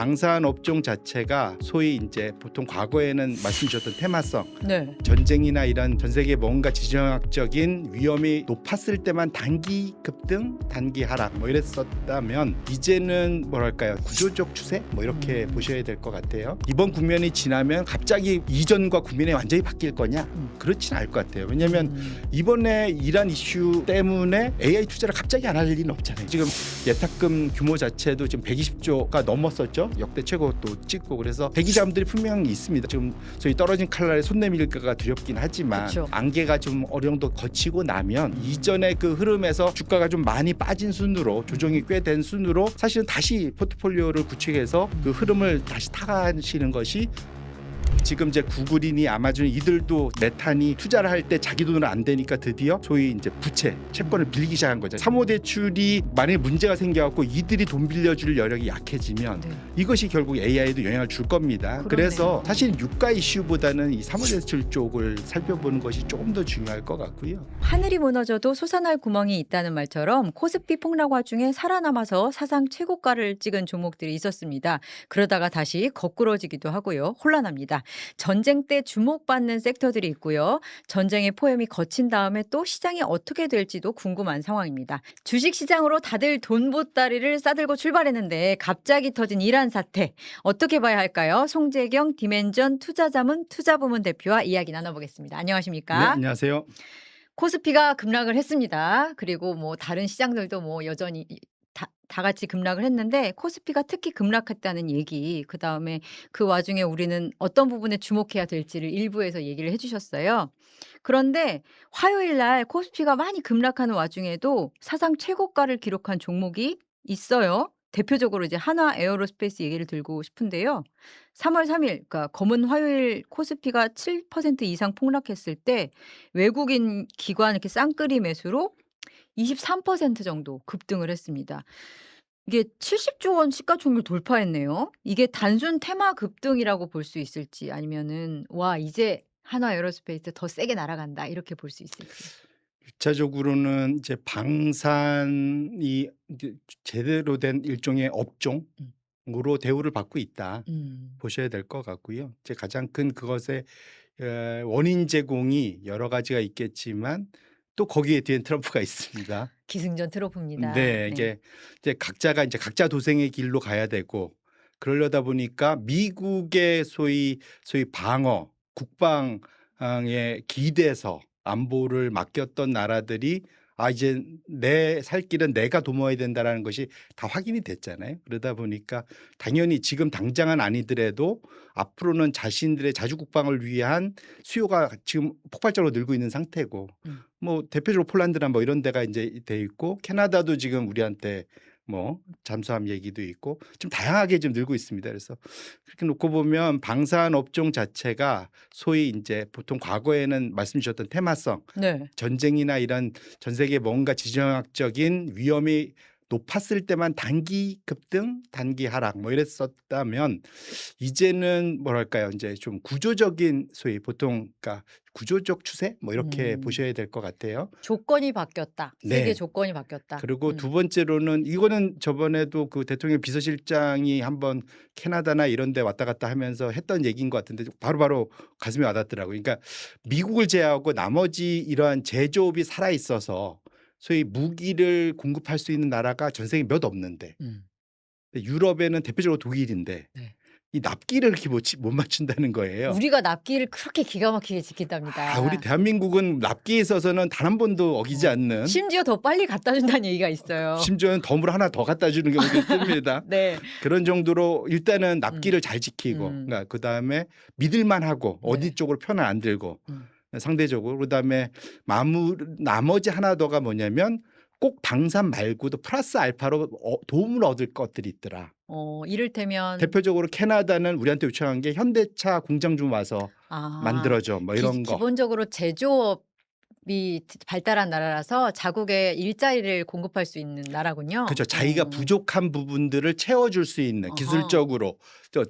방산 업종 자체가 소위 이제 보통 과거에는 말씀 주셨던 테마성, 네. 전쟁이나 이런 전 세계 뭔가 지정학적인 위험이 높았을 때만 단기 급등, 단기 하락 뭐 이랬었다면 이제는 뭐랄까요, 구조적 추세 뭐 이렇게 보셔야 될 것 같아요. 이번 국면이 지나면 갑자기 이전과 국면이 완전히 바뀔 거냐? 그렇진 않을 것 같아요. 왜냐하면 이번에 이란 이슈 때문에 AI 투자를 갑자기 안 할 일은 없잖아요. 지금 예탁금 규모 자체도 지금 120조가 넘었었죠. 역대 최고도 찍고. 그래서 대기자금들이 분명히 있습니다. 지금 소위 떨어진 칼날에 손 내밀까가 두렵긴 하지만 그쵸. 안개가 좀 어느 정도 거치고 나면 이전의 그 흐름에서 주가가 좀 많이 빠진 순으로 조정이 꽤 된 순으로 사실은 다시 포트폴리오를 구축해서 그 흐름을 다시 타가시는 것이 지금 이제 구글이니 아마존 이들도 메탄이 투자를 할 때 자기 돈으로 안 되니까 드디어 소위 이제 부채 채권을 빌리기 시작한 거죠. 사모대출이 만약에 문제가 생겨갖고 이들이 돈 빌려줄 여력이 약해지면 네. 이것이 결국 AI에도 영향을 줄 겁니다. 그러네요. 그래서 사실 유가 이슈보다는 이 사모대출 쪽을 살펴보는 것이 조금 더 중요할 것 같고요. 하늘이 무너져도 솟아날 구멍이 있다는 말처럼 코스피 폭락 와중에 살아남아서 사상 최고가를 찍은 종목들이 있었습니다. 그러다가 다시 거꾸러지기도 하고요. 혼란합니다. 전쟁 때 주목받는 섹터들이 있고요. 전쟁의 포염이 거친 다음에 또 시장이 어떻게 될지도 궁금한 상황입니다. 주식시장으로 다들 돈 보따리를 싸들고 출발했는데 갑자기 터진 이란 사태 어떻게 봐야 할까요? 송재경 디멘전 투자자문 투자부문 대표와 이야기 나눠보겠습니다. 안녕하십니까? 네, 안녕하세요. 코스피가 급락을 했습니다. 그리고 뭐 다른 시장들도 뭐 여전히 다 같이 급락을 했는데 코스피가 특히 급락했다는 얘기, 그다음에 그 와중에 우리는 어떤 부분에 주목해야 될지를 일부에서 얘기를 해주셨어요. 그런데 화요일 날 코스피가 많이 급락하는 와중에도 사상 최고가를 기록한 종목이 있어요. 대표적으로 이제 한화 에어로스페이스 얘기를 들고 싶은데요. 3월 3일, 그러니까 검은 화요일 코스피가 7% 이상 폭락했을 때 외국인 기관 이렇게 쌍끌이 매수로 23% 정도 급등을 했습니다. 이게 70조 원 시가총액을 돌파했네요. 이게 단순 테마 급등이라고 볼 수 있을지 아니면은 와 이제 한화 에어로스페이스 더 세게 날아간다 이렇게 볼 수 있을지. 1차적으로는 이제 방산이 이제 제대로 된 일종의 업종으로 대우를 받고 있다 보셔야 될 것 같고요. 이제 가장 큰 그것의 원인 제공이 여러 가지가 있겠지만 또 거기에 뒤엔 트럼프가 있습니다. 기승전 트럼프입니다. 네, 이게 이제 각자가 이제 각자 도생의 길로 가야 되고 그러려다 보니까 미국의 소위 방어, 국방에 기대서 안보를 맡겼던 나라들이 이제 내 살 길은 내가 도모해야 된다라는 것이 다 확인이 됐잖아요. 그러다 보니까 당연히 지금 당장은 아니더라도 앞으로는 자신들의 자주 국방을 위한 수요가 지금 폭발적으로 늘고 있는 상태고 뭐 대표적으로 폴란드나 뭐 이런 데가 이제 돼 있고 캐나다도 지금 우리한테 뭐 잠수함 얘기도 있고 좀 다양하게 좀 늘고 있습니다. 그래서 그렇게 놓고 보면 방산 업종 자체가 소위 이제 보통 과거에는 말씀 주셨던 테마성, 네. 전쟁이나 이런 전 세계 뭔가 지정학적인 위험이 높았을 때만 단기 급등, 단기 하락 뭐 이랬었다면 이제는 뭐랄까요, 이제 좀 구조적인 소위 보통 그러니까 구조적 추세 뭐 이렇게 보셔야 될 것 같아요. 조건이 바뀌었다. 네. 세계 조건이 바뀌었다. 그리고 두 번째로는 이거는 저번에도 그 대통령 비서실장이 한번 캐나다나 이런 데 왔다 갔다 하면서 했던 얘기인 것 같은데 바로바로 가슴에 와닿더라고요. 그러니까 미국을 제외하고 나머지 이러한 제조업이 살아 있어서 소위 무기를 공급할 수 있는 나라가 전 세계에 몇 없는데 유럽에는 대표적으로 독일인데 네. 이 납기를 이렇게 못 맞춘다는 거예요. 우리가 납기를 그렇게 기가 막히게 지킨답니다. 우리 대한민국은 납기에 있어서는 단 한 번도 어기지 않는 심지어 더 빨리 갖다 준다는 얘기가 있어요. 심지어는 덤을 하나 더 갖다 주는 경우도 있습니다. 네. 그런 정도로 일단은 납기를 잘 지키고 그러니까 그다음에 믿을만하고 어디 네. 쪽으로 편을 안 들고 상대적으로 그다음에 나머지 하나 더가 뭐냐면 꼭 방산 말고도 플러스 알파로 도움을 얻을 것들이 있더라. 이를테면 대표적으로 캐나다는 우리한테 요청한 게 현대차 공장 좀 와서 만들어줘 뭐 이런 거. 기본적으로 제조업 발달한 나라라서 자국에 일자리를 공급할 수 있는 나라군요. 그죠. 자기가 부족한 부분들을 채워줄 수 있는 어허. 기술적으로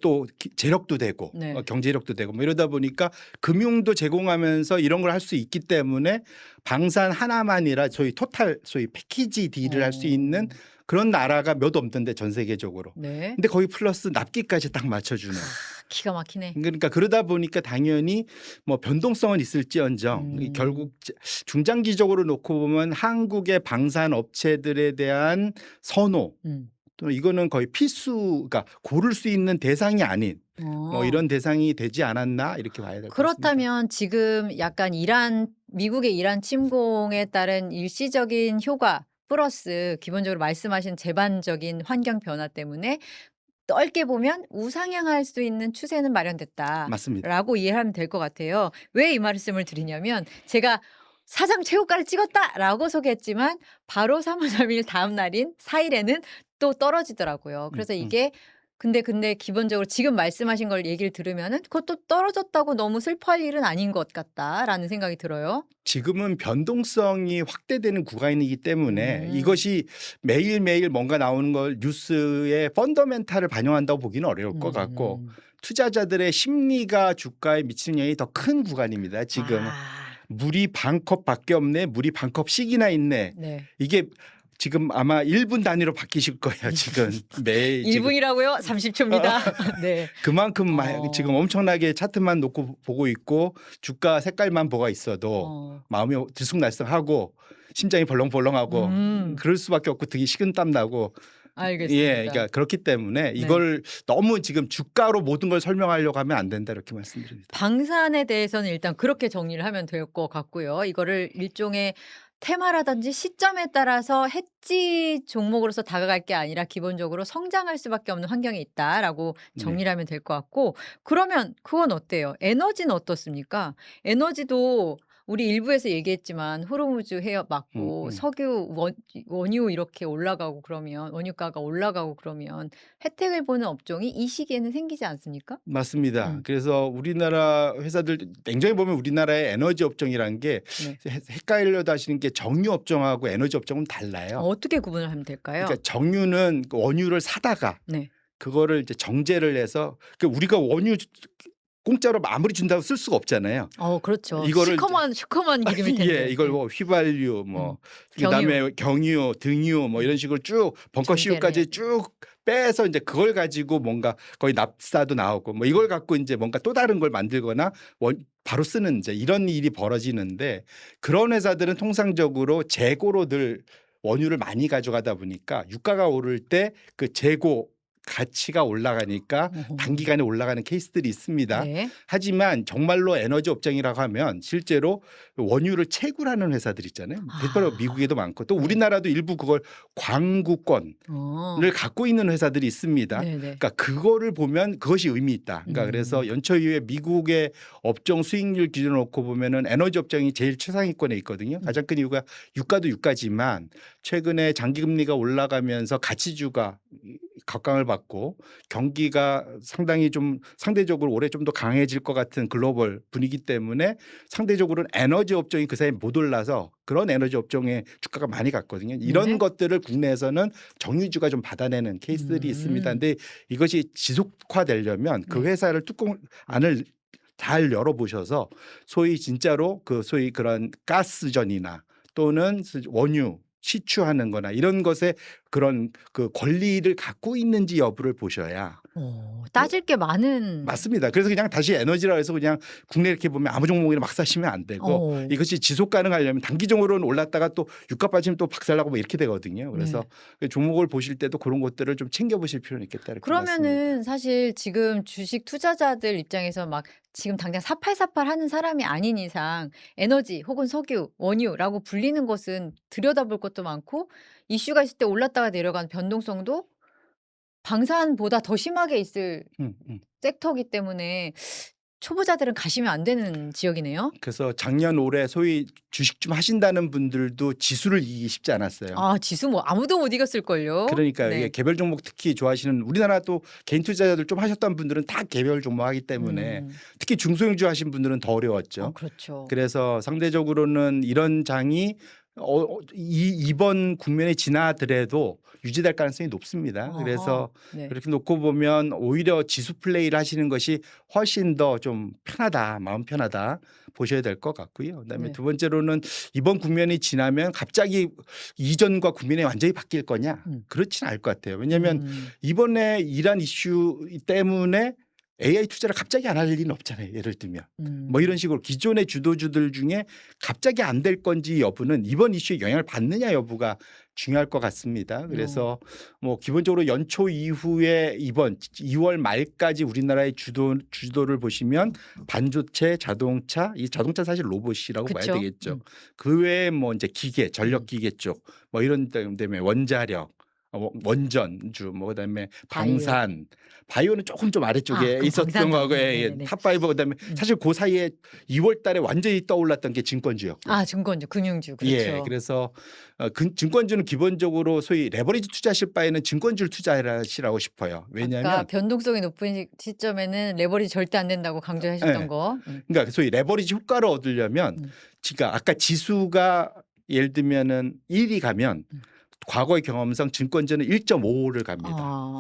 또 재력도 되고 네. 경제력도 되고 뭐 이러다 보니까 금융도 제공하면서 이런 걸 할 수 있기 때문에 방산 하나만이라 소위 패키지 딜을 할 수 있는 그런 나라가 몇 없는데 전 세계적으로. 네. 근데 거기 플러스 납기까지 딱 맞춰주는. 기가 막히네. 그러니까 그러다 보니까 당연히 뭐 변동성은 있을지언정 결국 중장기적으로 놓고 보면 한국의 방산 업체들에 대한 선호 또 이거는 거의 필수, 그러니까 고를 수 있는 대상이 아닌 뭐 이런 대상이 되지 않았나 이렇게 봐야 될 것 같습니다. 그렇다면 지금 약간 미국의 이란 침공에 따른 일시적인 효과 플러스 기본적으로 말씀하신 제반적인 환경 변화 때문에 넓게 보면 우상향할 수 있는 추세는 마련됐다라고 맞습니다. 이해하면 될 것 같아요. 왜 이 말씀을 드리냐면 제가 사상 최고가를 찍었다라고 소개했지만 바로 3월 3일 다음 날인 4일에는 또 떨어지더라고요. 그래서 이게 근데 기본적으로 지금 말씀하신 걸 얘기를 들으면은 그것도 떨어졌다고 너무 슬퍼할 일은 아닌 것 같다라는 생각이 들어요. 지금은 변동성이 확대되는 구간이기 때문에 이것이 매일매일 뭔가 나오는 걸 뉴스의 펀더멘탈을 반영한다고 보기는 어려울 것 같고 투자자들의 심리가 주가에 미치는 영향이 더 큰 구간입니다. 지금 물이 반 컵밖에 없네, 물이 반 컵씩이나 있네. 네. 이게 지금 아마 1분 단위로 바뀌실 거예요. 지금 매일 1분이라고요? 30초입니다. 네. 그만큼 지금 엄청나게 차트만 놓고 보고 있고 주가 색깔만 보가 있어도 마음이 들쑥날쑥하고 심장이 벌렁벌렁하고 그럴 수밖에 없고 되게 식은땀 나고. 알겠습니다. 예, 그러니까 그렇기 때문에 이걸 너무 지금 주가로 모든 걸 설명하려고 하면 안 된다 이렇게 말씀드립니다. 방산에 대해서는 일단 그렇게 정리를 하면 될 것 같고요. 이거를 일종의 테마라든지 시점에 따라서 해지 종목으로서 다가갈 게 아니라 기본적으로 성장할 수밖에 없는 환경에 있다라고 정리를 하면 될 것 같고 그러면 그건 어때요? 에너지는 어떻습니까? 에너지도 우리 일부에서 얘기했지만 호르무즈 해협 막고 석유 원유 이렇게 올라가고 그러면 원유가가 올라가고 그러면 혜택을 보는 업종이 이 시기에는 생기지 않습니까? 맞습니다. 그래서 우리나라 회사들 냉정히 보면 우리나라의 에너지 업종이라는 게 헷갈려다 하시는 게 정유 업종하고 에너지 업종은 달라요. 어떻게 구분을 하면 될까요? 그러니까 정유는 원유를 사다가 그거를 이제 정제를 해서 우리가 원유 공짜로 아무리 준다고 쓸 수가 없잖아요. 그렇죠. 이거를 시커먼 기름일 텐데. 이걸 뭐 휘발유 그다음에 경유, 등유 뭐 이런 식으로 쭉 벙커시유까지 쭉 빼서 이제 그걸 가지고 뭔가 거의 납사도 나오고 뭐 이걸 갖고 이제 뭔가 또 다른 걸 만들거나 바로 쓰는 이제 이런 일이 벌어지는데 그런 회사들은 통상적으로 재고로 늘 원유를 많이 가져가다 보니까 유가가 오를 때 그 재고 가치가 올라가니까 단기간에 올라가는 케이스들이 있습니다. 하지만 정말로 에너지 업종이라고 하면 실제로 원유를 채굴하는 회사들 있잖아요. 대표로 미국에도 많고 또 우리나라도 일부 그걸 광구권을 갖고 있는 회사들이 있습니다. 그러니까 그거를 보면 그것이 의미 있다. 그러니까 그래서 연초 이후에 미국의 업종 수익률 기준으로 놓고 보면은 에너지 업종이 제일 최상위권에 있거든요. 가장 큰 이유가 유가도 유가지만 최근에 장기금리가 올라가면서 가치주가 각광을 받고 경기가 상당히 좀 상대적으로 올해 좀 더 강해질 것 같은 글로벌 분위기 때문에 상대적으로는 에너지 업종이 그 사이에 못 올라서 그런 에너지 업종에 주가가 많이 갔거든요. 이런 것들을 국내에서는 정유주가 좀 받아내는 케이스들이 있습니다. 근데 이것이 지속화되려면 그 회사를 뚜껑 안을 잘 열어보셔서 소위 진짜로 소위 그런 가스전이나 또는 원유 시추하는 거나 이런 것에 그런 그 권리를 갖고 있는지 여부를 보셔야. 따질 게 많은. 맞습니다. 그래서 그냥 다시 에너지라 해서 그냥 국내 이렇게 보면 아무 종목이나 막 사시면 안 되고 이것이 지속 가능하려면 단기적으로는 올랐다가 또 유가 빠지면 또 박살나고 뭐 이렇게 되거든요. 그래서 종목을 보실 때도 그런 것들을 좀 챙겨보실 필요는 있겠다. 이렇게 그러면은 사실 지금 주식 투자자들 입장에서 막 지금 당장 사팔사팔 하는 사람이 아닌 이상 에너지 혹은 석유, 원유라고 불리는 것은 들여다볼 것도 많고 이슈가 있을 때 올랐다가 내려가는 변동성도 방산보다 더 심하게 있을 섹터이기 때문에 초보자들은 가시면 안 되는 지역이네요. 그래서 작년 올해 소위 주식 좀 하신다는 분들도 지수를 이기기 쉽지 않았어요. 아 지수 뭐 아무도 못 이겼을걸요. 그러니까요. 이게 네. 개별 종목 특히 좋아하시는 우리나라 또 개인 투자자들 좀 하셨던 분들은 다 개별 종목 하기 때문에 특히 중소형주 하신 분들은 더 어려웠죠. 그렇죠. 그래서 상대적으로는 이런 장이 이번 국면에 지나더라도 유지될 가능성이 높습니다. 그래서 네. 그렇게 놓고 보면 오히려 지수 플레이를 하시는 것이 훨씬 더 좀 편하다, 마음 편하다 보셔야 될 것 같고요. 그다음에 네. 두 번째로는 이번 국면이 지나면 갑자기 이전과 국면이 완전히 바뀔 거냐? 그렇지는 않을 것 같아요. 왜냐하면 이번에 이란 이슈 때문에 AI 투자를 갑자기 안 할 일은 없잖아요. 예를 들면 뭐 이런 식으로 기존의 주도주들 중에 갑자기 안 될 건지 여부는 이번 이슈에 영향을 받느냐 여부가 중요할 것 같습니다. 그래서 뭐 기본적으로 연초 이후에 이번 2월 말까지 우리나라의 주도를 보시면 반도체, 자동차, 이 자동차 사실 로봇이라고 봐야 그쵸. 되겠죠. 그 외에 뭐 이제 기계, 전력 기계 쪽 뭐 이런 때문에 원자력, 원전주, 뭐 그다음에 방산, 바이오는 조금 좀 아래쪽에 그럼 있었던 방산 거고요. 네네네. 탑5 그다음에 사실 그 사이에 2월 달에 완전히 떠올랐던 게 증권주였고. 증권주, 금융주 그렇죠. 예, 그래서 증권주는 기본적으로 소위 레버리지 투자하실 바에는 증권주를 투자하시라고 싶어요. 왜냐하면 아까 변동성이 높은 시점에는 레버리지 절대 안 된다고 강조하셨던 예. 거. 그러니까 소위 레버리지 효과를 얻으려면 그러니까 아까 지수가 예를 들면은 1이 가면 과거의 경험상 증권주는 1.5를 갑니다.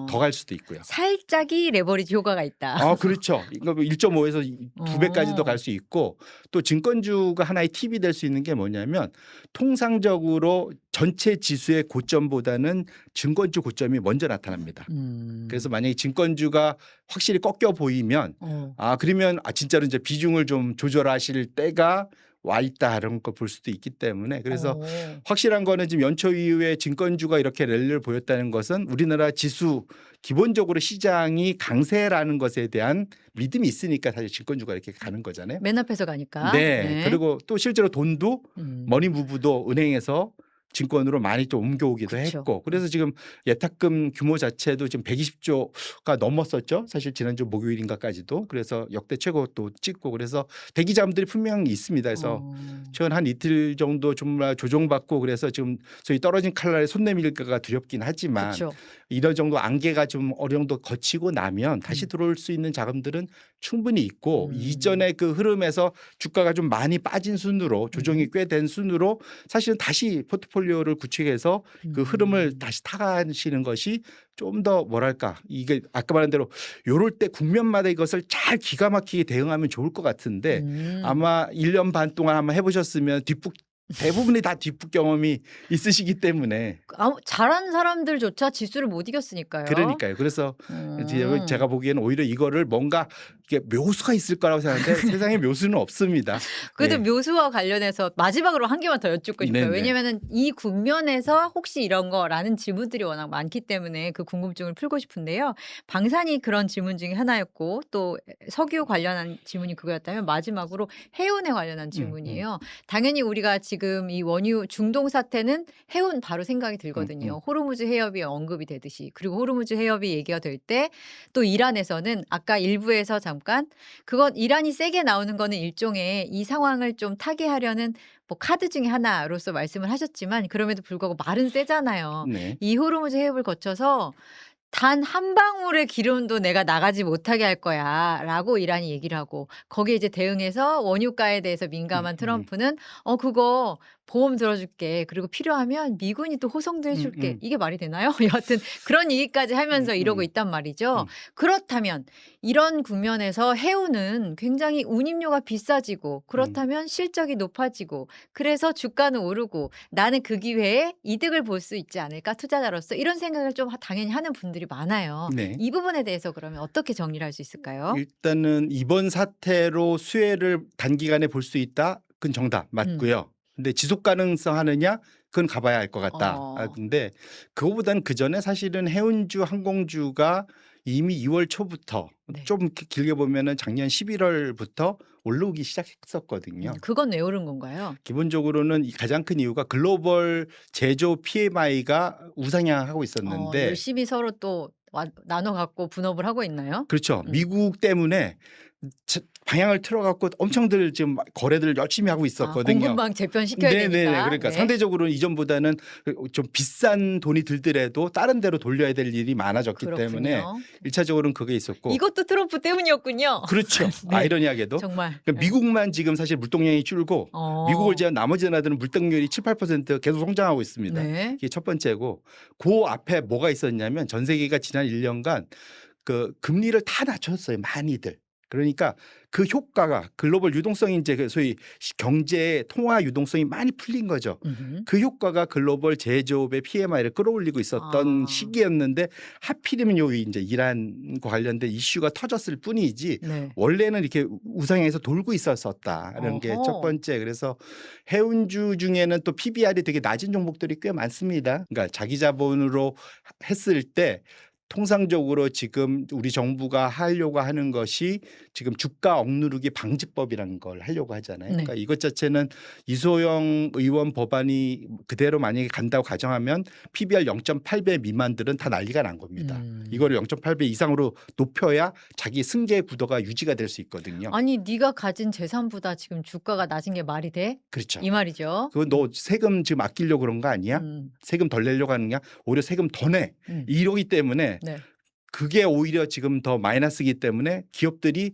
더 갈 수도 있고요. 살짝이 레버리지 효과가 있다. 그렇죠. 이거 1.5에서 2배까지도 갈 수 있고 또 증권주가 하나의 팁이 될 수 있는 게 뭐냐면 통상적으로 전체 지수의 고점보다는 증권주 고점이 먼저 나타납니다. 그래서 만약에 증권주가 확실히 꺾여 보이면 그러면 진짜로 이제 비중을 좀 조절하실 때가 와 있다 이런 거 볼 수도 있기 때문에 그래서 확실한 거는 지금 연초 이후에 증권주가 이렇게 랠리를 보였다는 것은 우리나라 지수 기본적으로 시장이 강세라는 것에 대한 믿음이 있으니까 사실 증권주가 이렇게 가는 거잖아요. 맨 앞에서 가니까. 네. 그리고 또 실제로 돈도 머니무브도 은행에서 증권으로 많이 또 옮겨오기도 그쵸. 했고 그래서 지금 예탁금 규모 자체도 지금 120조가 넘었었죠. 사실 지난주 목요일인가까지도 그래서 역대 최고 또 찍고 그래서 대기 자금들이 분명히 있습니다. 그래서 최근 한 이틀 정도 정말 조정받고 그래서 지금 소위 떨어진 칼날에 손 내밀기가 두렵긴 하지만 그쵸. 이런 정도 안개가 좀 어느 정도 거치고 나면 다시 들어올 수 있는 자금들은 충분히 있고 이전의 그 흐름에서 주가가 좀 많이 빠진 순으로 조정이 꽤 된 순으로 사실은 다시 포트폴리오를 구축해서 그 흐름을 다시 타가시는 것이 좀 더 뭐랄까 이게 아까 말한 대로 요럴 때 국면마다 이것을 잘 기가 막히게 대응하면 좋을 것 같은데 아마 1년 반 동안 한번 해보셨으면 대부분이 다 뒷북 경험이 있으시기 때문에 잘하는 사람들조차 지수를 못 이겼으니까요. 그러니까요. 그래서 이제 제가 보기에는 오히려 이거를 뭔가 이게 묘수가 있을 거라고 생각하는데 세상에 묘수는 없습니다. 그래도 예. 묘수와 관련해서 마지막으로 한 개만 더 여쭙고 싶어요. 네네. 왜냐면은 이 국면에서 혹시 이런 거라는 질문들이 워낙 많기 때문에 그 궁금증을 풀고 싶은데요. 방산이 그런 질문 중에 하나였고 또 석유 관련한 질문이 그거였다면 마지막으로 해운에 관련한 질문이에요. 당연히 우리가 지금 이 원유 중동 사태는 해운 바로 생각이 들거든요. 호르무즈 해협이 언급이 되듯이. 그리고 호르무즈 해협이 얘기가 될 때 또 이란에서는 아까 일부에서 잠깐 그건 이란이 세게 나오는 거는 일종의 이 상황을 좀 타개하려는 뭐 카드 중에 하나로서 말씀을 하셨지만 그럼에도 불구하고 말은 세잖아요. 네. 이 호르무즈 해협을 거쳐서 단 한 방울의 기름도 내가 나가지 못하게 할 거야라고 이란이 얘기를 하고 거기에 이제 대응해서 원유가에 대해서 민감한 트럼프는 그거 보험 들어줄게. 그리고 필요하면 미군이 또 호송도 해줄게. 이게 말이 되나요? 여하튼 그런 얘기까지 하면서 이러고 있단 말이죠. 그렇다면 이런 국면에서 해운은 굉장히 운임료가 비싸지고 그렇다면 실적이 높아지고 그래서 주가는 오르고 나는 그 기회에 이득을 볼 수 있지 않을까 투자자로서 이런 생각을 좀 당연히 하는 분들이 많아요. 네. 이 부분에 대해서 그러면 어떻게 정리를 할 수 있을까요? 일단은 이번 사태로 수혜를 단기간에 볼 수 있다. 그건 정답 맞고요. 근데 지속 가능성 하느냐? 그건 가봐야 알 것 같다. 근데 그거보다는 그 전에 사실은 해운주, 항공주가 이미 2월 초부터 좀 길게 보면은 작년 11월부터 올라오기 시작했었거든요. 그건 왜 오른 건가요? 기본적으로는 가장 큰 이유가 글로벌 제조 PMI가 우상향하고 있었는데 열심히 서로 또 나눠 갖고 분업을 하고 있나요? 그렇죠. 미국 때문에 방향을 틀어 갖고 엄청들 지금 거래들을 열심히 하고 아, 있었거든요. 공급망 재편시켜야 네네네. 되니까. 그러니까 네. 상대적으로는 이전보다는 좀 비싼 돈이 들더라도 다른 데로 돌려야 될 일이 많아졌기 때문에 그렇군요. 1차적으로는 그게 있었고. 이것도 트럼프 때문이었군요. 그렇죠. 네. 아이러니하게도. 정말. 그러니까 네. 미국만 지금 사실 물동량이 줄고 미국을 어. 제한 나머지 나라들은 물동률이 7~8% 계속 성장하고 있습니다. 네. 이게 첫 번째고, 그 앞에 뭐가 있었냐면 전 세계가 지난 1년간 그 금리를 다 낮췄어요. 많이들. 그러니까 그 효과가 글로벌 유동성이 이제 그 소위 경제 통화 유동성이 많이 풀린 거죠. 음흠. 그 효과가 글로벌 제조업의 PMI를 끌어올리고 있었던 아. 시기였는데 하필이면 요 이제 이란과 관련된 이슈가 터졌을 뿐이지 네. 원래는 이렇게 우상향에서 돌고 있었었다는 게 첫 어허. 번째. 그래서 해운주 중에는 또 PBR이 되게 낮은 종목들이 꽤 많습니다. 그러니까 자기 자본으로 했을 때 통상적으로 지금 우리 정부가 하려고 하는 것이 지금 주가 억누르기 방지법이라는 걸 하려고 하잖아요. 네. 그러니까 이것 자체는 이소영 의원 법안이 그대로 만약에 간다고 가정하면 PBR 0.8배 미만들은 다 난리가 난 겁니다. 이거를 0.8배 이상으로 높여야 자기 승계 구도가 유지가 될 수 있거든요. 아니 네가 가진 재산보다 지금 주가가 낮은 게 말이 돼? 그렇죠. 이 말이죠. 그거 너 세금 지금 아끼려고 그런 거 아니야? 음. 세금 덜 내려고 하느냐? 오히려 세금 더 내. 음. 이러기 때문에 네. 그게 오히려 지금 더 마이너스이기 때문에 기업들이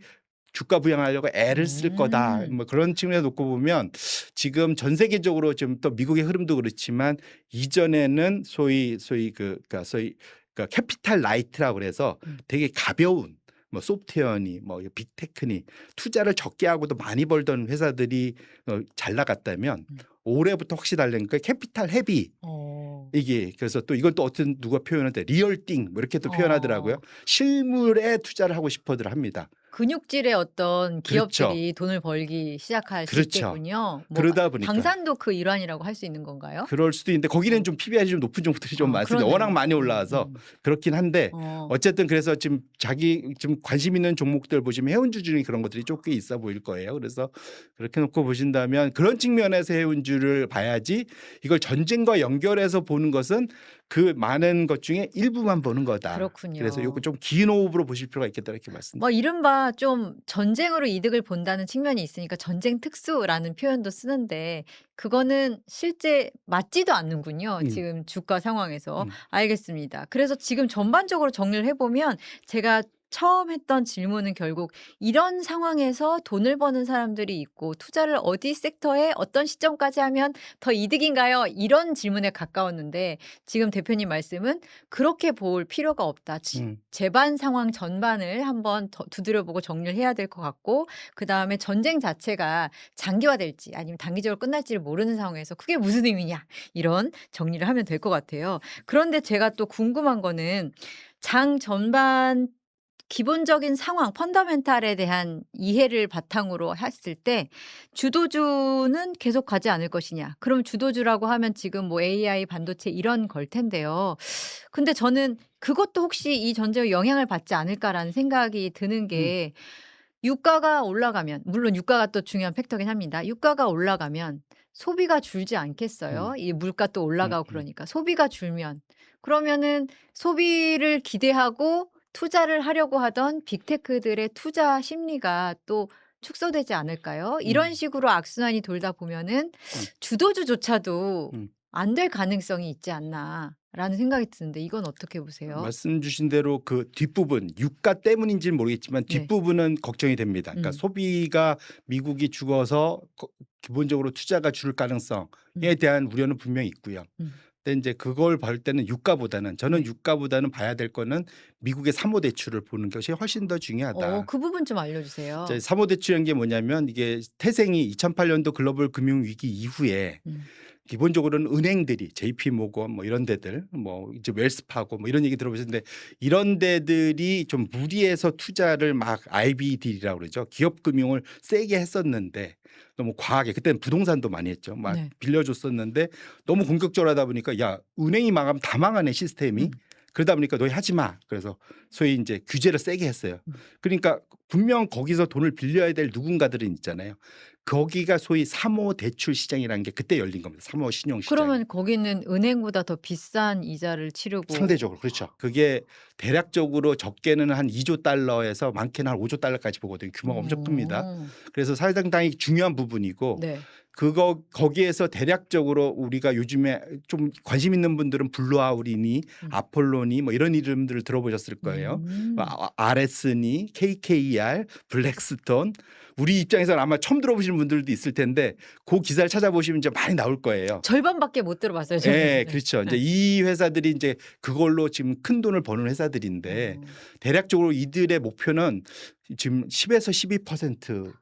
주가 부양하려고 애를 쓸 거다. 뭐 그런 측면에서 놓고 보면 지금 전 세계적으로 지금 또 미국의 흐름도 그렇지만 이전에는 소위 그러니까 캐피탈 라이트라고 그래서 되게 가벼운 뭐 소프트웨어니 뭐 빅테크니 투자를 적게 하고도 많이 벌던 회사들이 잘 나갔다면 올해부터 확실히 다르니까 캐피탈 헤비. 이게 그래서 또 이건 또 어떤 누가 표현한데 리얼띵 뭐 이렇게 또 표현하더라고요. 실물에 투자를 하고 싶어들 합니다. 근육질의 어떤 그렇죠. 기업들이 돈을 벌기 시작할 수 그렇죠. 있겠군요. 뭐 그러다 보니까 방산도 그 일환이라고 할 수 있는 건가요? 그럴 수도 있는데 거기는 좀 PBR이 좀 높은 종목들이 좀 많습니다. 그러네요. 워낙 많이 올라와서 그렇긴 한데 어쨌든 그래서 지금 자기 좀 관심 있는 종목들 보시면 해운주 중에 그런 것들이 꽤 있어 보일 거예요. 그래서 그렇게 놓고 보신다면 그런 측면에서 해운주를 봐야지 이걸 전쟁과 연결해서 보는 것은 그 많은 것 중에 일부만 보는 거다. 그렇군요. 그래서 이거 좀 긴 호흡으로 보실 필요가 있겠다 이렇게 말씀드립니다. 뭐 이른바 좀 전쟁으로 이득을 본다는 측면이 있으니까 전쟁 특수라는 표현도 쓰는데 그거는 실제 맞지도 않는군요. 지금 주가 상황에서. 알겠습니다. 그래서 지금 전반적으로 정리를 해보면 제가 처음 했던 질문은 결국 이런 상황에서 돈을 버는 사람들이 있고 투자를 어디 섹터에 어떤 시점까지 하면 더 이득인가요? 이런 질문에 가까웠는데 지금 대표님 말씀은 그렇게 볼 필요가 없다. 재반 상황 전반을 한번 더 두드려보고 정리를 해야 될 것 같고 그다음에 전쟁 자체가 장기화될지 아니면 단기적으로 끝날지를 모르는 상황에서 그게 무슨 의미냐 이런 정리를 하면 될 것 같아요. 그런데 제가 또 궁금한 거는 장 전반 기본적인 상황 펀더멘탈에 대한 이해를 바탕으로 했을 때 주도주는 계속 가지 않을 것이냐. 그럼 주도주라고 하면 지금 뭐 AI 반도체 이런 걸 텐데요. 근데 저는 그것도 혹시 이 전쟁에 영향을 받지 않을까라는 생각이 드는 게 유가가 올라가면 물론 유가가 또 중요한 팩터긴 합니다. 유가가 올라가면 소비가 줄지 않겠어요? 이 물가 또 올라가고 그러니까 소비가 줄면 그러면은 소비를 기대하고 투자를 하려고 하던 빅테크들의 투자 심리가 또 축소되지 않을까요? 이런 식으로 악순환이 돌다 보면은 주도주조차도 안 될 가능성이 있지 않나라는 생각이 드는데 이건 어떻게 보세요? 말씀 주신 대로 그 뒷부분 유가 때문인지는 모르겠지만 네. 뒷부분은 걱정이 됩니다. 그러니까 소비가 미국이 죽어서 기본적으로 투자가 줄 가능성에 대한 우려는 분명히 있고요. 근데 이제 그걸 볼 때는 유가보다는 저는 유가보다는 봐야 될 거는 미국의 사모 대출을 보는 것이 훨씬 더 중요하다. 그 부분 좀 알려주세요. 사모 대출이라는 게 뭐냐면 이게 태생이 2008년도 글로벌 금융 위기 이후에 기본적으로는 은행들이 JP 모건 뭐 이런 데들 뭐 이제 웰스파고 뭐 이런 얘기 들어보셨는데 이런 데들이 좀 무리해서 투자를 막 IBD라고 그러죠. 기업 금융을 세게 했었는데 너무 과하게 그때는 부동산도 많이 했죠. 막 빌려줬었는데 너무 공격적으로 하다 보니까 야 은행이 망하면 다 망하네 시스템이. 그러다 보니까 너희 하지 마. 그래서 소위 이제 규제를 세게 했어요. 그러니까 분명 거기서 돈을 빌려야 될 누군가들은 있잖아요. 거기가 소위 사모 대출 시장이라는 게 그때 열린 겁니다. 사모 신용 시장이. 그러면 거기는 은행보다 더 비싼 이자를 치르고 상대적으로 그렇죠. 그게 대략적으로 적게는 한 2조 달러에서 많게는 한 5조 달러까지 보거든요. 규모가 엄청 큽니다. 그래서 상당히 중요한 부분이고 네. 거기에서 대략적으로 우리가 요즘에 좀 관심 있는 분들은 블루아울이니 아폴로니 뭐 이런 이름들을 들어보셨을 거예요. RS니 KKR, 블랙스톤 우리 입장에서는 아마 처음 들어보시는 분들도 있을 텐데 그 기사를 찾아보시면 이제 많이 나올 거예요. 절반밖에 못 들어봤어요. 저는. 네, 그렇죠. 이제 이 회사들이 이제 그걸로 지금 큰 돈을 버는 회사들인데 대략적으로 이들의 목표는 지금 10에서 12%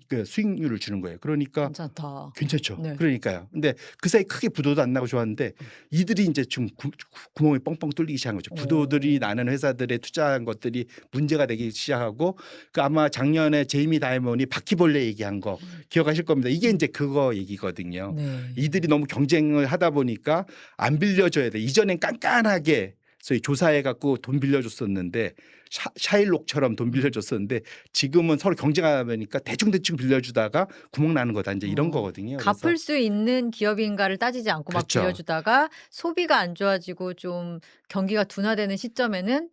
그 수익률을 주는 거예요. 그러니까 괜찮다. 괜찮죠. 네. 그러니까요. 근데 그 사이 크게 부도도 안 나고 좋았는데 이들이 이제 지금 구멍이 뻥뻥 뚫리기 시작한 거죠. 부도들이 나는 회사들에 투자한 것들이 문제가 되기 시작하고 그 아마 작년에 제이미 다이먼이 바퀴벌레 얘기한 거 기억하실 겁니다. 이게 이제 그거 얘기거든요. 네. 이들이 너무 경쟁을 하다 보니까 안 빌려줘야 돼. 이전엔 깐깐하게 소위 조사해 갖고 돈 빌려줬었는데 샤일록처럼 돈 빌려줬었는데 지금은 서로 경쟁하다 보니까 대충 빌려주다가 구멍 나는 거다 이제 이런 거거든요. 갚을 수 있는 기업인가를 따지지 않고 그렇죠. 막 빌려주다가 소비가 안 좋아지고 좀 경기가 둔화되는 시점에는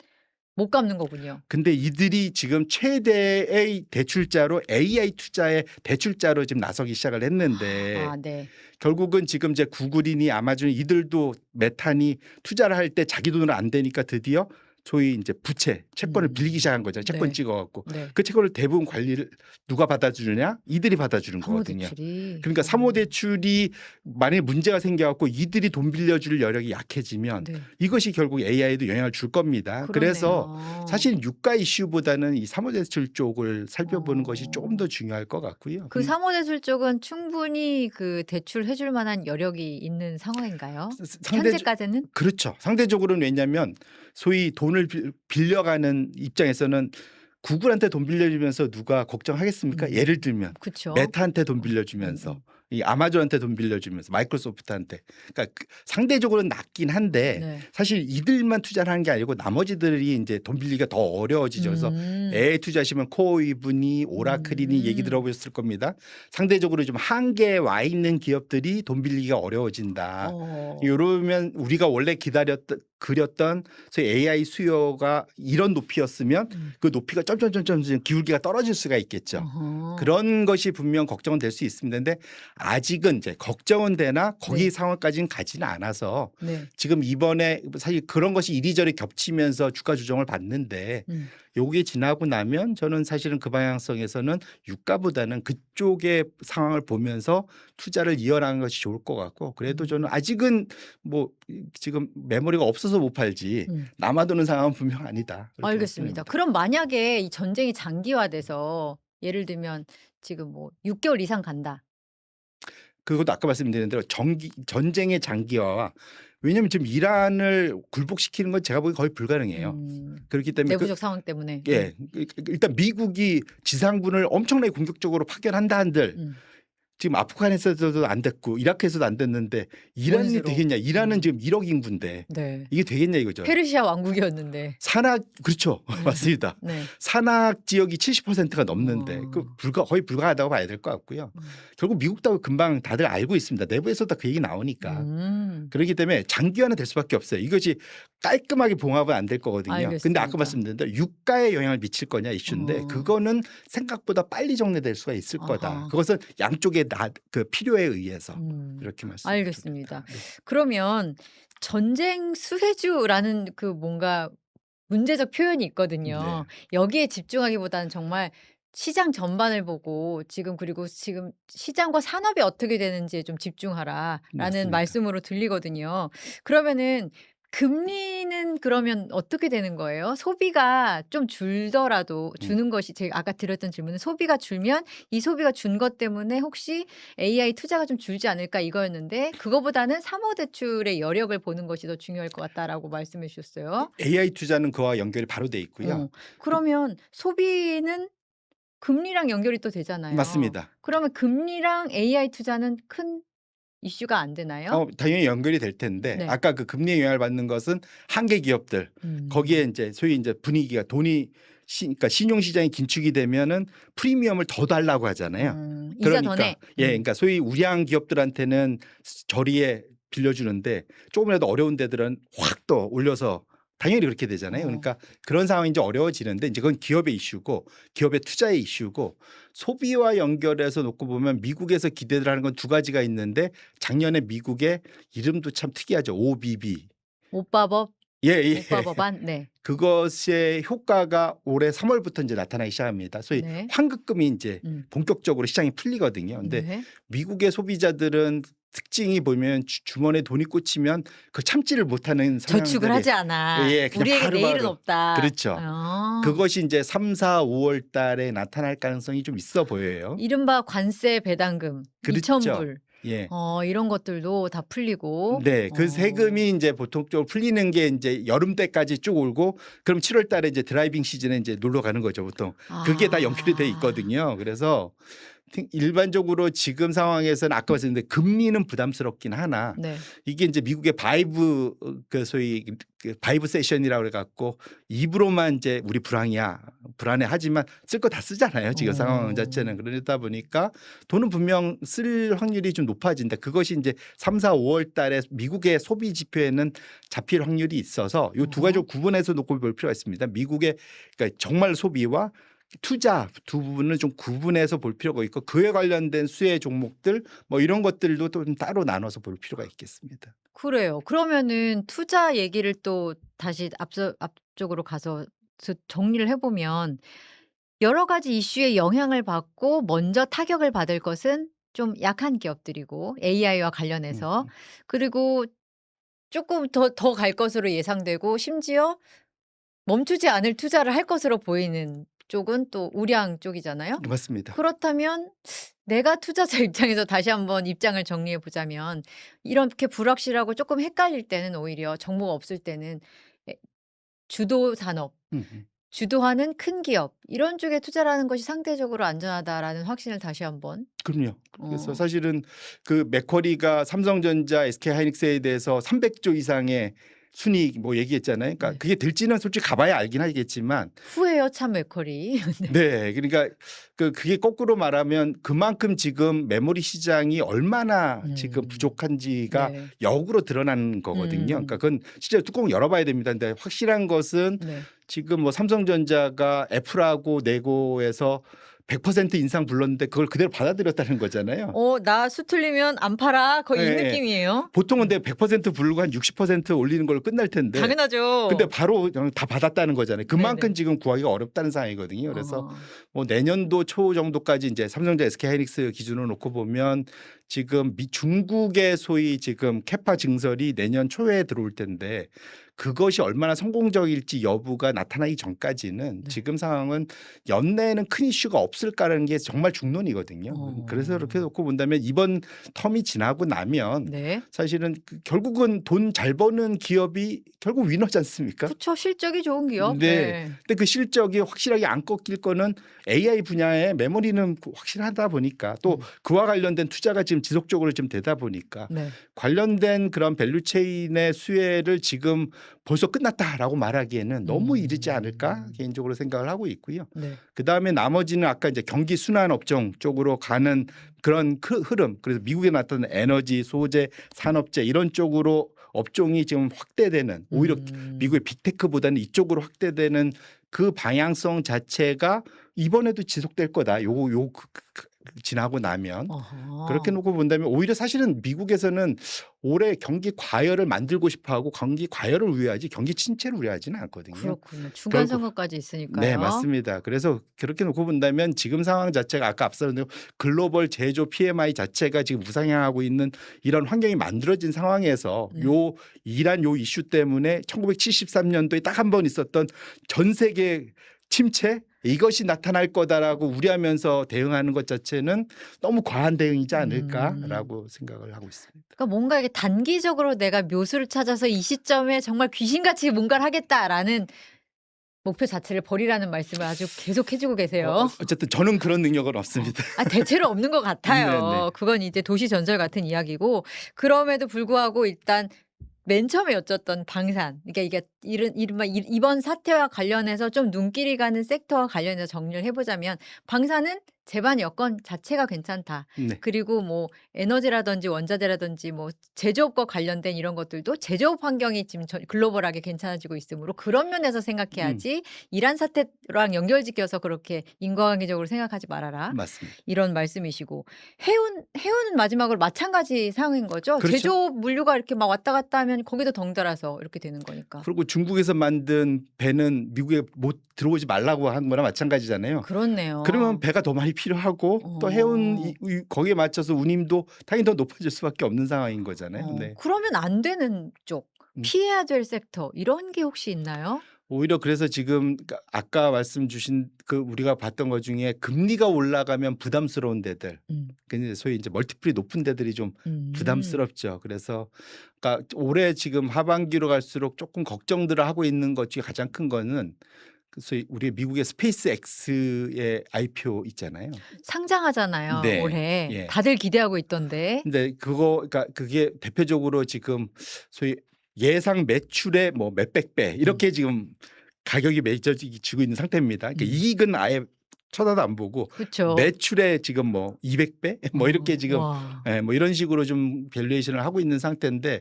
못 갚는 거군요. 근데 이들이 지금 최대의 대출자로 AI 투자의 대출자로 지금 나서기 시작을 했는데 네. 결국은 지금 이제 구글이니 아마존 이들도 메타니 투자를 할 때 자기 돈으로 안 되니까 드디어 소위 이제 부채 채권을 빌리기 시작한 거죠. 채권 네. 찍어갖고 네. 그 채권을 대부분 관리를 누가 받아주느냐? 이들이 받아주는 거거든요. 사모대출이. 그러니까 사모대출이 만약에 문제가 생겨갖고 이들이 돈 빌려줄 여력이 약해지면 네. 이것이 결국 AI에도 영향을 줄 겁니다. 그래서 사실 유가 이슈보다는 이 사모대출 쪽을 살펴보는 것이 조금 더 중요할 것 같고요. 그 사모대출 쪽은 충분히 그 대출해줄 만한 여력이 있는 상황인가요? 현재까지는? 그렇죠. 상대적으로는 왜냐하면 소위 돈을 빌려가는 입장에서는 구글한테 돈 빌려주면서 누가 걱정하겠습니까? 예를 들면 그쵸. 메타한테 돈 빌려주면서 이 아마존한테 돈 빌려주면서 마이크로소프트한테 그러니까 상대적으로는 낮긴 한데 네. 사실 이들만 투자를 하는 게 아니고 나머지들이 이제 돈 빌리기가 더 어려워지죠. 그래서 AI 투자하시면 코이브니 오라클이니 얘기 들어보셨을 겁니다. 상대적으로 좀 한계에 와 있는 기업들이 돈 빌리기가 어려워진다. 이러면 우리가 원래 그렸던 소위 AI 수요가 이런 높이였으면 그 높이가 점점점점 기울기가 떨어질 수가 있겠죠. 그런 것이 분명 걱정은 될 수 있습니다. 근데 아직은 이제 걱정은 되나 거기 상황까지는 가지는 않아서 지금 이번에 사실 그런 것이 이리저리 겹치면서 주가 조정을 받는데 요게 지나고 나면 저는 사실은 그 방향성에서는 유가보다는 그쪽의 상황을 보면서 투자를 이어나가는 것이 좋을 것 같고 그래도 저는 아직은 뭐 지금 메모리가 없어서 못 팔지 남아도는 상황은 분명 아니다. 알겠습니다. 그럼 만약에 이 전쟁이 장기화돼서 예를 들면 지금 뭐 6개월 이상 간다. 그것도 아까 말씀드린 대로 전쟁의 장기화와 왜냐하면 지금 이란을 굴복시키는 건 제가 보기엔 거의 불가능해요. 그렇기 때문에 내부적 상황 때문에. 예, 일단 미국이 지상군을 엄청나게 공격적으로 파견한다 한들 지금 아프가니스탄에서도 안 됐고 이라크에서도 안 됐는데 이란이 원수로. 되겠냐? 이란은 지금 1억 인구인데 네. 이게 되겠냐 이거죠. 페르시아 왕국이었는데. 산악 그렇죠. 맞습니다. 네. 산악 지역이 70%가 넘는데 그 거의 불가하다고 봐야 될 것 같고요. 결국 미국도 금방 다들 알고 있습니다. 내부에서도 그 얘기 나오니까. 그렇기 때문에 장기화는 될 수밖에 없어요. 이것이 깔끔하게 봉합은 안 될 거거든요. 알겠습니다. 근데 아까 말씀드린 대로 유가에 영향을 미칠 거냐 이슈인데 그거는 생각보다 빨리 정리될 수가 있을 거다. 그것은 양쪽의 그 필요에 의해서 이렇게 말씀드립니다. 알겠습니다. 그러면 전쟁 수혜주라는 그 뭔가 문제적 표현이 있거든요. 여기에 집중하기보다는 정말 시장 전반을 보고 그리고 지금 시장과 산업이 어떻게 되는지에 좀 집중하라라는 맞습니다. 말씀으로 들리거든요. 그러면은 금리는 그러면 어떻게 되는 거예요? 소비가 좀 줄더라도 주는 것이 제가 아까 드렸던 질문은 소비가 줄면 이 소비가 준 것 때문에 혹시 AI 투자가 좀 줄지 않을까 이거였는데 그거보다는 사모대출의 여력을 보는 것이 더 중요할 것 같다라고 말씀해 주셨어요. AI 투자는 그와 연결이 바로 돼 있고요. 그러면 소비는 금리랑 연결이 또 되잖아요. 맞습니다. 그러면 금리랑 AI 투자는 큰 이슈가 안 되나요? 당연히 연결이 될 텐데 네. 아까 그 금리의 영향을 받는 것은 한계 기업들 거기에 이제 소위 이제 분위기가 돈이 그러니까 신용 시장이 긴축이 되면은 프리미엄을 더 달라고 하잖아요. 이자 더 내. 그러니까 소위 우량 기업들한테는 저리에 빌려주는데 조금이라도 어려운 데들은 확 더 올려서 당연히 그렇게 되잖아요. 그러니까 그런 상황이 이제 어려워지는데 이제 그건 기업의 이슈고 기업의 투자의 이슈고 소비와 연결해서 놓고 보면 미국에서 기대들 하는 건 두 가지가 있는데 작년에 미국의 이름도 참 특이하죠. OBB. 오빠법, 예. 오빠법안. 네. 그것의 효과가 올해 3월부터 이제 나타나기 시작합니다. 소위 네. 환급금이 이제 본격적으로 시장이 풀리거든요. 근데 네. 미국의 소비자들은 특징이 보면 주머니에 돈이 꽂히면 그 참지를 못하는 저축을 성향들이 하지 않아. 예, 그냥 우리에게 바로바로. 내일은 없다. 그렇죠. 그것이 이제 3, 4, 5월 달에 나타날 가능성이 좀 있어 보여요. 이른바 관세 배당금 그렇죠. 2,000불. 예. 이런 것들도 다 풀리고. 네, 그 세금이 이제 보통적으로 풀리는 게 이제 여름 때까지 쭉 오고 그럼 7월 달에 이제 드라이빙 시즌에 이제 놀러 가는 거죠, 보통. 그게 다 연결이 돼 있거든요. 그래서 일반적으로 지금 상황에서는 아까 말씀드렸는데 금리는 부담스럽긴 하나 네. 이게 이제 미국의 바이브 그 소위 그 바이브 세션이라고 해갖고 입으로만 이제 우리 불안해 하지만 쓸 거 다 쓰잖아요. 지금 상황 자체는. 그러다 보니까 돈은 분명 쓸 확률이 좀 높아진다. 그것이 이제 3, 4, 5월 달에 미국의 소비 지표에는 잡힐 확률이 있어서 이 두 가지를 구분해서 놓고 볼 필요가 있습니다. 미국의 그러니까 정말 소비와 투자 두 부분을 좀 구분해서 볼 필요가 있고 그에 관련된 수혜 종목들 뭐 이런 것들도 좀 따로 나눠서 볼 필요가 있겠습니다. 그래요. 그러면은 투자 얘기를 또 다시 앞쪽으로 가서 정리를 해보면 여러 가지 이슈에 영향을 받고 먼저 타격을 받을 것은 좀 약한 기업들이고 AI와 관련해서 그리고 조금 더 갈 것으로 예상되고 심지어 멈추지 않을 투자를 할 것으로 보이는 쪽은 또 우량 쪽이잖아요. 맞습니다. 그렇다면 내가 투자자 입장에서 다시 한번 입장을 정리해 보자면 이렇게 불확실하고 조금 헷갈릴 때는 오히려 정보가 없을 때는 주도 산업, 주도하는 큰 기업 이런 쪽에 투자를 하는 것이 상대적으로 안전하다라는 확신을 다시 한번. 그럼요. 그래서 사실은 그 맥쿼리가 삼성전자, SK하이닉스에 대해서 300조 이상의 순이익 뭐 얘기했잖아요. 그러니까 네. 그게 될지는 솔직히 가봐야 알긴 하겠지만 후회요 참 맥커리. 네, 그러니까 그게 거꾸로 말하면 그만큼 지금 메모리 시장이 얼마나 지금 부족한지가 네. 역으로 드러나는 거거든요. 그러니까 그건 진짜 뚜껑 열어봐야 됩니다. 근데 확실한 것은 네. 지금 뭐 삼성전자가 애플하고 내고에서 100% 인상 불렀는데 그걸 그대로 받아들였다는 거잖아요. 나 수틀리면 안 팔아 거의 이 네. 느낌이에요. 보통은 근데 100% 부르고 한 60% 올리는 걸로 끝날 텐데. 당연하죠. 근데 바로 다 받았다는 거잖아요. 그만큼 네네. 지금 구하기가 어렵다는 상황이거든요. 그래서 어. 뭐 내년도 초 정도까지 이제 삼성전자, SK하이닉스 기준으로 놓고 보면 지금 중국의 소위 지금 캐파 증설이 내년 초에 들어올 텐데 그것이 얼마나 성공적일지 여부가 나타나기 전까지는 네. 지금 상황은 연내에는 큰 이슈가 없을까라는 게 정말 중론이거든요. 그래서 이렇게 놓고 본다면 이번 텀이 지나고 나면 네. 사실은 결국은 돈 잘 버는 기업이 결국 위너지 않습니까? 그렇죠. 실적이 좋은 기업. 네. 근데 그 실적이 확실하게 안 꺾일 거는 AI 분야의 메모리는 확실하다 보니까 또 그와 관련된 투자가 지금 지속적으로 좀 되다 보니까 네. 관련된 그런 밸류체인의 수혜를 지금 벌써 끝났다라고 말하기에는 너무 이르지 않을까 개인적으로 생각을 하고 있고요. 네. 그다음에 나머지는 아까 이제 경기 순환 업종 쪽으로 가는 그런 흐름. 그래서 미국에 나타나는 에너지, 소재, 산업재 이런 쪽으로 업종이 지금 확대되는 오히려 미국의 빅테크보다는 이쪽으로 확대되는 그 방향성 자체가 이번에도 지속될 거다. 지나고 나면 어허. 그렇게 놓고 본다면 오히려 사실은 미국에서는 올해 경기 과열을 만들고 싶어하고 경기 과열을 우려하지 경기 침체를 우려하지는 않거든요. 그렇군요. 중간 선거까지 있으니까요. 네, 맞습니다. 그래서 그렇게 놓고 본다면 지금 상황 자체가 아까 앞서 글로벌 제조 PMI 자체가 지금 우상향하고 있는 이런 환경이 만들어진 상황에서 요 이슈 때문에 1973년도에 딱 한 번 있었던 전 세계 침체 이것이 나타날 거다라고 우려하면서 대응하는 것 자체는 너무 과한 대응이지 않을까라고 생각을 하고 있습니다. 그러니까 뭔가 이게 단기적으로 내가 묘수를 찾아서 이 시점에 정말 귀신같이 뭔가를 하겠다라는 목표 자체를 버리라는 말씀을 아주 계속 해주고 계세요. 어쨌든 저는 그런 능력은 없습니다. 대체로 없는 것 같아요. 네네. 그건 이제 도시 전설 같은 이야기고 그럼에도 불구하고 일단 맨 처음에 여쭸던 방산, 그러니까 이게 이른바 이번 사태와 관련해서 좀 눈길이 가는 섹터와 관련해서 정리를 해 보자면 방산은 제반 여건 자체가 괜찮다. 네. 그리고 뭐 에너지라든지 원자재라든지 뭐 제조업과 관련된 이런 것들도 제조업 환경이 지금 글로벌하게 괜찮아지고 있으므로 그런 면에서 음. 생각해야지 이란 사태랑 연결지켜서 그렇게 인과관계적으로 생각하지 말아라. 맞습니다. 이런 말씀이시고 해운은 마지막으로 마찬가지 상황인 거죠. 그렇죠. 제조업 물류가 이렇게 막 왔다 갔다 하면 거기도 덩달아서 이렇게 되는 거니까. 그리고 중국에서 만든 배는 미국에 못 들어오지 말라고 한 거나 마찬가지잖아요. 그렇네요. 그러면 배가 더 많이 필요하고 또 해운 거기에 맞춰서 운임도 당연히 더 높아질 수밖에 없는 상황인 거잖아요. 네. 그러면 안 되는 쪽, 피해야 될 섹터 이런 게 혹시 있나요? 오히려 그래서 지금 아까 말씀 주신 그 우리가 봤던 것 중에 금리가 올라가면 부담스러운 데들, 근데 소위 이제 멀티플이 높은 데들이 좀 부담스럽죠. 그래서 그러니까 올해 지금 하반기로 갈수록 조금 걱정들을 하고 있는 것 중에 가장 큰 거는 소위 우리 미국의 스페이스 X의 IPO 있잖아요. 상장하잖아요. 네. 올해. 예. 다들 기대하고 있던데. 근데 그러니까 그게 대표적으로 지금 소위 예상 매출의 뭐 몇백 배 이렇게 지금 가격이 매겨지고 있는 상태입니다. 그러니까 이익은 아예 쳐다도 안 보고 그쵸. 매출에 지금 뭐 200배 뭐 이렇게 지금 와. 뭐 이런 식으로 좀 밸류에이션을 하고 있는 상태인데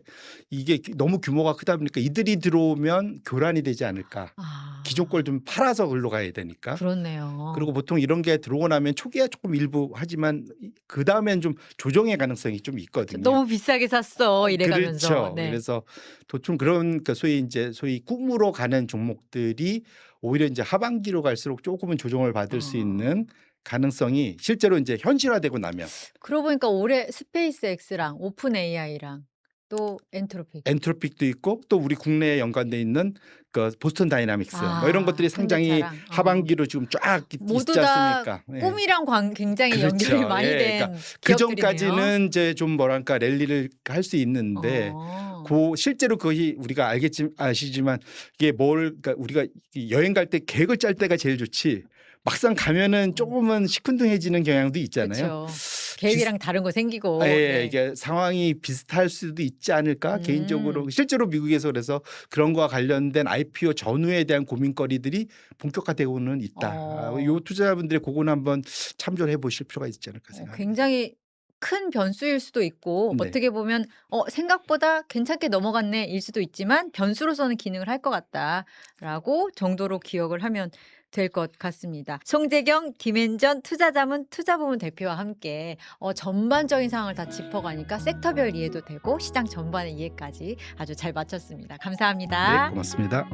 이게 너무 규모가 크다 보니까 이들이 들어오면 교란이 되지 않을까. 기존 걸 좀 팔아서 글로 가야 되니까. 그렇네요. 그리고 보통 이런 게 들어오고 나면 초기에 조금 일부 하지만 그 다음엔 좀 조정의 가능성이 좀 있거든요. 너무 비싸게 샀어 이래가면서. 그렇죠. 네. 그래서 보통 그런 소위 꿈으로 가는 종목들이 오히려 이제 하반기로 갈수록 조금은 조정을 받을 수 있는 가능성이 실제로 이제 현실화되고 나면. 그러고 보니까 올해 스페이스 X랑 오픈 AI랑 또 엔트로픽도 있고 또 우리 국내에 연관돼 있는 그 보스턴 다이나믹스 뭐 이런 것들이 상장이 현대차랑. 하반기로 지금 쫙 모두 있지 다 않습니까? 예. 꿈이랑 굉장히 그렇죠. 연결이 많이 예, 된 그러니까 그 기업들이네요. 전까지는 이제 좀 뭐랄까 랠리를 할 수 있는데 실제로 그것이 우리가 아시지만 이게 그러니까 우리가 여행 갈 때 계획을 짤 때가 제일 좋지 막상 가면은 조금은 시큰둥해지는 경향도 있잖아요. 그렇죠. 계획이랑 다른 거 생기고. 예, 네. 이게 상황이 비슷할 수도 있지 않을까 개인적으로 실제로 미국에서 그래서 그런 거와 관련된 IPO 전후에 대한 고민거리들이 본격화되고는 있다. 이 투자자분들의 그거는 한번 참조를 해보실 필요가 있지 않을까 생각합니다. 굉장히 큰 변수일 수도 있고 네. 어떻게 보면 생각보다 괜찮게 넘어갔네 일 수도 있지만 변수로서는 기능을 할 것 같다라고 정도로 기억을 하면 될 것 같습니다. 송재경 김앤전 투자자문 투자부문 대표와 함께 전반적인 상황을 다 짚어가니까 섹터별 이해도 되고 시장 전반의 이해까지 아주 잘 마쳤습니다. 감사합니다. 네, 고맙습니다.